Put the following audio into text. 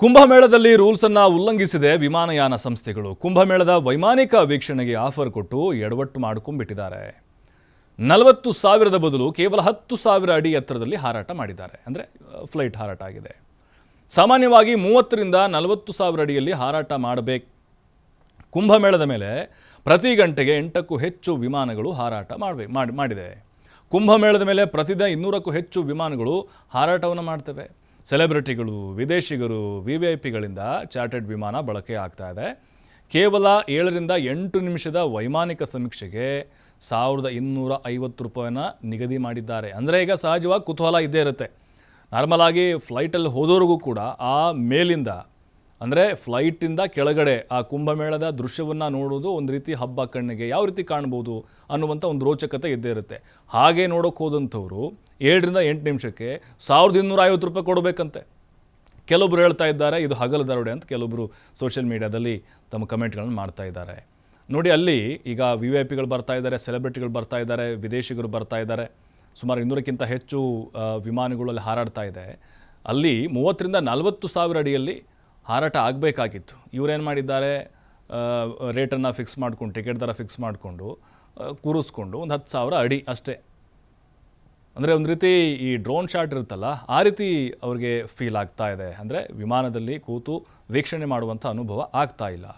ಕುಂಭಮೇಳದಲ್ಲಿ ರೂಲ್ಸನ್ನು ಉಲ್ಲಂಘಿಸಿದೆ ವಿಮಾನಯಾನ ಸಂಸ್ಥೆಗಳು. ಕುಂಭಮೇಳದ ವೈಮಾನಿಕ ವೀಕ್ಷಣೆಗೆ ಆಫರ್ ಕೊಟ್ಟು ಎಡವಟ್ಟು ಮಾಡಿಕೊಂಡ್ಬಿಟ್ಟಿದ್ದಾರೆ. 40,000ದ ಬದಲು ಕೇವಲ 10,000 ಅಡಿ ಎತ್ತರದಲ್ಲಿ ಹಾರಾಟ ಮಾಡಿದ್ದಾರೆ. ಅಂದರೆ ಫ್ಲೈಟ್ ಹಾರಾಟ ಆಗಿದೆ. ಸಾಮಾನ್ಯವಾಗಿ 30ರಿಂದ 40,000 ಅಡಿಯಲ್ಲಿ ಹಾರಾಟ ಮಾಡಬೇಕು. ಕುಂಭಮೇಳದ ಮೇಲೆ ಪ್ರತಿ ಗಂಟೆಗೆ 8ಕ್ಕೂ ಹೆಚ್ಚು ವಿಮಾನಗಳು ಹಾರಾಟ ಮಾಡಿದೆ. ಕುಂಭಮೇಳದ ಮೇಲೆ ಪ್ರತಿದಿನ 200ಕ್ಕೂ ಹೆಚ್ಚು ವಿಮಾನಗಳು ಹಾರಾಟವನ್ನು ಮಾಡ್ತವೆ. ಸೆಲೆಬ್ರಿಟಿಗಳು, ವಿದೇಶಿಗರು, VVIPಗಳಿಂದ ಚಾರ್ಟರ್ಡ್ ವಿಮಾನ ಬಳಕೆ ಆಗ್ತಾ ಇದೆ. ಕೇವಲ 7ರಿಂದ 8 ನಿಮಿಷದ ವೈಮಾನಿಕ ಸಮೀಕ್ಷೆಗೆ ₹1,250 ನಿಗದಿ ಮಾಡಿದ್ದಾರೆ. ಅಂದರೆ ಈಗ ಸಹಜವಾಗಿ ಕುತೂಹಲ ಇದ್ದೇ ಇರುತ್ತೆ. ನಾರ್ಮಲ್ ಆಗಿ ಫ್ಲೈಟಲ್ಲಿ ಹೋದವ್ರಿಗೂ ಕೂಡ ಆ ಮೇಲಿಂದ ಅಂದರೆ ಫ್ಲೈಟಿಂದ ಕೆಳಗಡೆ ಆ ಕುಂಭಮೇಳದ ದೃಶ್ಯವನ್ನು ನೋಡೋದು ಒಂದು ರೀತಿ ಹಬ್ಬ ಕಣ್ಣಿಗೆ ಯಾವ ರೀತಿ ಕಾಣ್ಬೋದು ಅನ್ನುವಂಥ ಒಂದು ರೋಚಕತೆ ಇದ್ದೇ ಇರುತ್ತೆ. ಹಾಗೆ ನೋಡೋಕೆ ಹೋದಂಥವ್ರು 7ರಿಂದ 8 ನಿಮಿಷಕ್ಕೆ ₹1,250 ಕೊಡಬೇಕಂತೆ. ಕೆಲವೊಬ್ರು ಹೇಳ್ತಾ ಇದ್ದಾರೆ ಇದು ಹಗಲು ದರೋಡೆ ಅಂತ. ಕೆಲವೊಬ್ಬರು ಸೋಷಿಯಲ್ ಮೀಡಿಯಾದಲ್ಲಿ ತಮ್ಮ ಕಮೆಂಟ್ಗಳನ್ನು ಮಾಡ್ತಾ ಇದ್ದಾರೆ. ನೋಡಿ, ಅಲ್ಲಿ ಈಗ VVIPಗಳು ಬರ್ತಾ ಇದ್ದಾರೆ, ಸೆಲೆಬ್ರಿಟಿಗಳು ಬರ್ತಾ ಇದ್ದಾರೆ, ವಿದೇಶಿಗರು ಬರ್ತಾ ಇದ್ದಾರೆ. ಸುಮಾರು 200ಕ್ಕಿಂತ ಹೆಚ್ಚು ವಿಮಾನಗಳಲ್ಲಿ ಹಾರಾಡ್ತಾ ಇದೆ. ಅಲ್ಲಿ 30ರಿಂದ 40,000 ಅಡಿಯಲ್ಲಿ ಹಾರಾಟ ಆಗಬೇಕಾಗಿತ್ತು. ಇವರೇನು ಮಾಡಿದ್ದಾರೆ, ರೇಟನ್ನು ಫಿಕ್ಸ್ ಮಾಡಿಕೊಂಡು, ಟಿಕೆಟ್ ದರ ಫಿಕ್ಸ್ ಮಾಡಿಕೊಂಡು ಕೂರಿಸ್ಕೊಂಡು ಒಂದು 10,000 ಅಡಿ ಅಷ್ಟೇ. ಅಂದರೆ ಒಂದು ರೀತಿ ಈ ಡ್ರೋನ್ ಶಾಟ್ ಇರುತ್ತಲ್ಲ, ಆ ರೀತಿ ಅವ್ರಿಗೆ ಫೀಲ್ ಆಗ್ತಾ ಇದೆ. ಅಂದರೆ ವಿಮಾನದಲ್ಲಿ ಕೂತು ವೀಕ್ಷಣೆ ಮಾಡುವಂಥ ಅನುಭವ ಆಗ್ತಾ ಇಲ್ಲ.